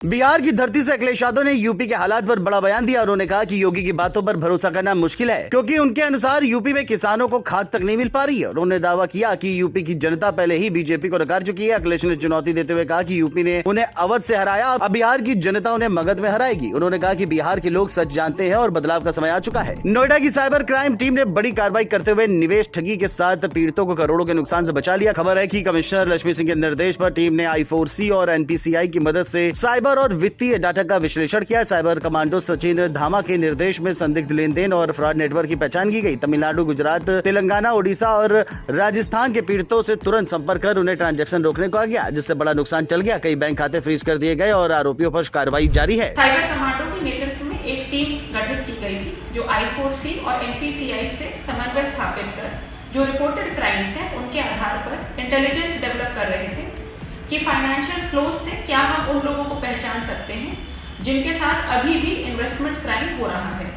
बिहार की धरती से अखिलेश यादव ने यूपी के हालात पर बड़ा बयान दिया। उन्होंने कहा कि योगी की बातों पर भरोसा करना मुश्किल है, क्योंकि उनके अनुसार यूपी में किसानों को खाद तक नहीं मिल पा रही है। उन्होंने दावा किया कि यूपी की जनता पहले ही बीजेपी को नकार चुकी है। अखिलेश ने चुनौती देते हुए कहा कि यूपी ने उन्हें अवध से हराया, अब बिहार की जनता उन्हें मगध में हराएगी। उन्होंने कहा कि बिहार के लोग सच जानते हैं और बदलाव का समय आ चुका है। नोएडा की साइबर क्राइम टीम ने बड़ी कार्रवाई करते हुए निवेश ठगी के साथ पीड़ितों को करोड़ों के नुकसान से बचा लिया। खबर है कि कमिश्नर लक्ष्मी सिंह के निर्देश पर टीम ने I4C और NPCI की मदद से साइबर और वित्तीय डाटा का विश्लेषण किया। साइबर कमांडो सचिन धामा के निर्देश में संदिग्ध लेन देन और फ्रॉड नेटवर्क की पहचान की गई। तमिलनाडु, गुजरात, तेलंगाना, ओडिशा और राजस्थान के पीड़ितों से तुरंत संपर्क कर उन्हें ट्रांजैक्शन रोकने को कहा गया, जिससे बड़ा नुकसान टल गया। कई बैंक खाते फ्रीज कर दिए गए और आरोपियों पर कार्रवाई जारी है। साइबर कमांडो के नेतृत्व में एक टीम गठित की गई थी, जो I4C और NPCI से समन्वय स्थापित कर जो रिपोर्टेड क्राइम्स हैं उनके आधार पर इंटेलिजेंस डेवलप कर रहे थे कि फाइनेंशियल फ्लोज से क्या हम उन लोगों को पहचान सकते हैं जिनके साथ अभी भी इन्वेस्टमेंट क्राइम हो रहा है।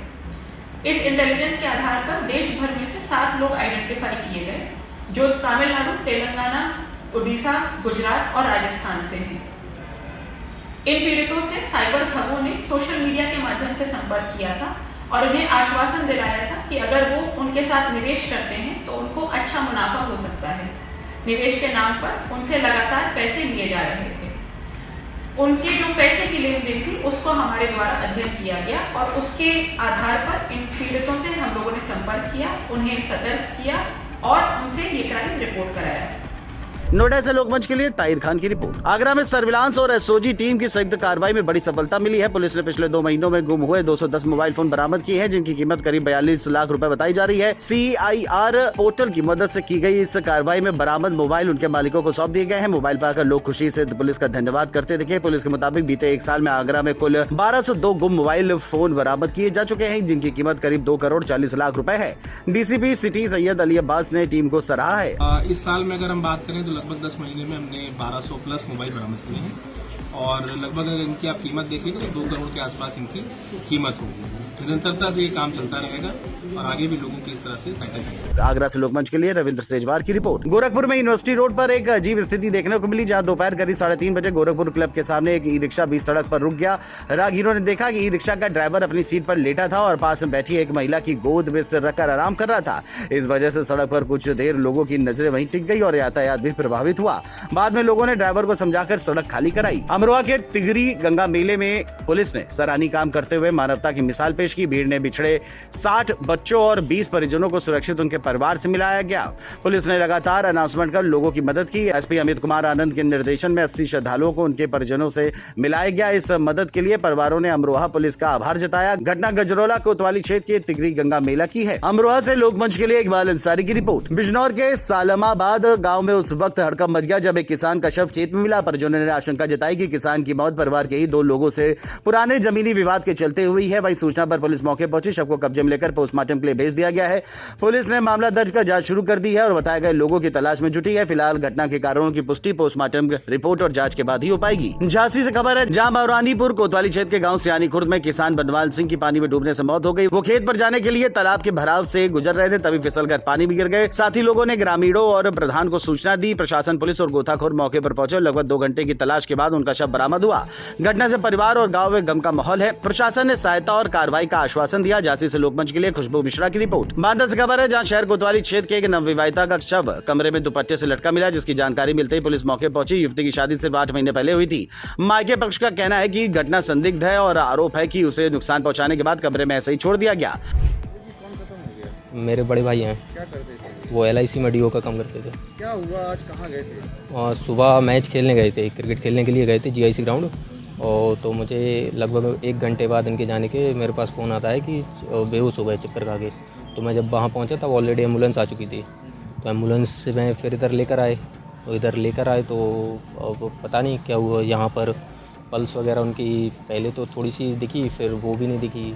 इस इंटेलिजेंस के आधार पर देश भर में से 7 लोग आइडेंटिफाई किए गए, जो तमिलनाडु, तेलंगाना, उड़ीसा, गुजरात और राजस्थान से हैं। इन पीड़ितों से साइबर ठगों ने सोशल मीडिया के माध्यम से संपर्क किया था और उन्हें आश्वासन दिलाया था कि अगर वो उनके साथ निवेश करते हैं तो उनको अच्छा मुनाफा हो सकता है। निवेश के नाम पर उनसे लगातार पैसे लिए जा रहे थे। उनके जो पैसे की लेन देन थी उसको हमारे द्वारा अध्ययन किया गया और उसके आधार पर इन पीड़ितों से हम लोगों ने संपर्क किया, उन्हें सतर्क किया और उनसे ये क्राइम रिपोर्ट कराया। नोएडा से लोकमंच के लिए ताहिर खान की रिपोर्ट। आगरा में सर्विलांस और SOG टीम की संयुक्त कार्रवाई में बड़ी सफलता मिली है। पुलिस ने पिछले 2 महीनों में गुम हुए 210 मोबाइल फोन बरामद किए हैं, जिनकी कीमत करीब 42 लाख रुपए बताई जा रही है। CIR पोर्टल की मदद से की गई इस कार्रवाई में बरामद मोबाइल उनके मालिकों को सौंप दिए गए हैं। मोबाइल पाकर लोग खुशी से पुलिस का धन्यवाद करते दिखे। पुलिस के मुताबिक बीते 1 साल में आगरा में कुल 1202 गुम मोबाइल फोन बरामद किए जा चुके हैं, जिनकी कीमत करीब 2 करोड़ 40 लाख रुपए है। DCP सिटी सैयद अली अब्बास ने टीम को सराहा है। इस साल में अगर हम बात करें तो लगभग 10 महीने में हमने 1200 प्लस मोबाइल बरामद किए हैं और लगभग अगर इनकी आप कीमत देखिएगा तो 2 करोड़ के आसपास इनकी कीमत होगी। निरंतरता से ये काम चलता रहेगा और आगे भी लोगों की इस तरह से सहायता करेंगे। आगरा से लोकमंच के लिए रविंद्र सेजवार की रिपोर्ट। गोरखपुर में यूनिवर्सिटी रोड पर एक अजीब स्थिति देखने को मिली, जहां दोपहर करीब 3:30 बजे गोरखपुर क्लब के सामने एक ई-रिक्शा बीच सड़क पर रुक गया। राहगीरों ने देखा कि ई-रिक्शा का ड्राइवर अपनी सीट पर लेटा था और पास में बैठी एक महिला की गोद में सिर रखकर आराम कर रहा था। इस वजह से सड़क पर कुछ देर लोगों की नजरें वहीं टिक गई और यातायात भी प्रभावित हुआ। बाद में लोगों ने ड्राइवर को समझाकर सड़क खाली कराई। अमरोहा के टिगरी गंगा मेले में पुलिस ने सराहनीय काम करते हुए मानवता की मिसाल पेश की। भीड़ ने बिछड़े 60 बच्चों और 20 परिजनों को सुरक्षित उनके परिवार से मिलाया गया। पुलिस ने लगातार अनाउंसमेंट कर लोगों की मदद की। SP अमित कुमार आनंद के निर्देशन में 80 श्रद्धालुओं को उनके परिजनों से मिलाया गया। इस मदद के लिए परिवारों ने अमरोहा पुलिस का आभार जताया। घटना गजरौला कोतवाली क्षेत्र के तिगरी गंगा मेला की है। अमरोहा से लोकमंच के लिए इकबाल अंसारी की रिपोर्ट। बिजनौर के सालमाबाद गांव में उस वक्त हड़कंप मच गया जब एक किसान का शव खेत में मिला। परिजनों ने आशंका जताई कि किसान की मौत परिवार के ही 2 लोगों से पुराने जमीनी विवाद के चलते हुई है। वहीं सूचना पर पुलिस मौके पहुंची, शव को कब्जे में लेकर पोस्टमार्टम के लिए भेज दिया गया है। पुलिस ने मामला दर्ज कर जांच शुरू कर दी है और बताए गए लोगों की तलाश में जुटी है। फिलहाल घटना के कारणों की पुष्टि पोस्टमार्टम रिपोर्ट और जांच के बाद ही हो पाएगी। झांसी से खबर है, जहां भवानीपुर कोतवाली क्षेत्र के गांव सियानी खुर्द में किसान बनवाल सिंह की पानी में डूबने से मौत हो गई। वो खेत पर जाने के लिए तालाब के भराव से गुजर रहे थे, तभी फिसलकर पानी में गिर गए। साथ ही लोगों ने ग्रामीणों और प्रधान को सूचना दी। प्रशासन, पुलिस और गोताखोर मौके पर पहुंचे। लगभग 2 घंटे की तलाश के बाद उनका शव बरामद हुआ। घटना से परिवार और गाँव में गम का माहौल है। प्रशासन ने सहायता और कार्रवाई का आश्वासन दिया। झांसी से लोकमंच के लिए खुशबू मिश्रा की रिपोर्ट। बांदा से खबर है, जहां शहर कोतवाली क्षेत्र के एक नवविवाहिता का शव कमरे में दुपट्टे से लटका मिला, जिसकी जानकारी मिलते ही पुलिस मौके पहुंची। युवती की शादी सिर्फ 8 महीने पहले हुई थी। मायके पक्ष का कहना है कि घटना संदिग्ध है और आरोप है कि उसे नुकसान पहुंचाने के बाद कमरे में ऐसे ही छोड़ दिया गया। मेरे बड़े भाई हैं। क्या करते थे? वो LIC में DO का काम करते थे। क्या हुआ, आज कहाँ गए थे? और सुबह मैच खेलने गए थे, क्रिकेट खेलने के लिए गए थे GIC ग्राउंड। और तो मुझे लगभग 1 घंटे बाद इनके जाने के मेरे पास फ़ोन आता है कि बेहोश हो गए चक्कर खा के। तो मैं जब वहाँ पहुँचा तब ऑलरेडी एम्बुलेंस आ चुकी थी। तो एम्बुलेंस से मैं फिर इधर लेकर आए तो अब पता नहीं क्या हुआ। यहाँ पर पल्स वगैरह उनकी पहले तो थोड़ी सी दिखी, फिर वो भी नहीं दिखी।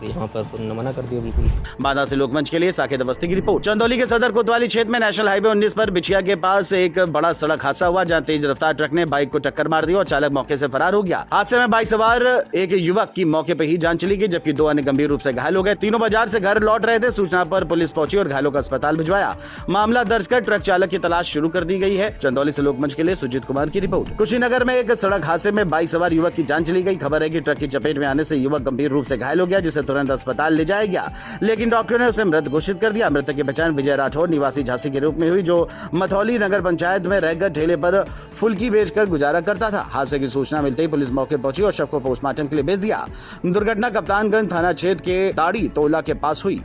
तो यहाँ पर तो मना कर दिया बिल्कुल। बांदा से लोकमंच के लिए साकेत अवस्थी की रिपोर्ट। चंदौली के सदर कोतवाली क्षेत्र में नेशनल हाईवे 19 पर बिछिया के पास एक बड़ा सड़क हादसा हुआ, जहां तेज रफ्तार ट्रक ने बाइक को टक्कर मार दी और चालक मौके से फरार हो गया। हादसे में बाइक सवार एक युवक की मौके पर ही जान चली गई, जबकि 2 अन्य गंभीर रूप से घायल हो गए। तीनों बाजार से घर लौट रहे थे। सूचना पर पुलिस पहुंची और घायलों को अस्पताल भिजवाया। मामला दर्ज कर ट्रक चालक की तलाश शुरू कर दी गई है। चंदौली से लोकमंच के लिए सुजीत कुमार की रिपोर्ट। कुशीनगर में एक सड़क हादसे में बाइक सवार युवक की जान चली गई। खबर है कि ट्रक की चपेट में आने से युवक गंभीर रूप से घायल हो गया, जिसे तुरंत अस्पताल ले जाया गया, लेकिन डॉक्टरों ने उसे मृत घोषित कर दिया। मृतक की पहचान विजय राठौर निवासी झांसी के रूप में हुई, जो मथौली नगर पंचायत में रहकर ठेले पर फुल्की बेचकर गुजारा करता था। हादसे की सूचना मिलते ही पुलिस मौके पहुंची और शव को पोस्टमार्टम के लिए भेज दिया। दुर्घटना कप्तानगंज थाना क्षेत्र के ताड़ी तोला के पास हुई।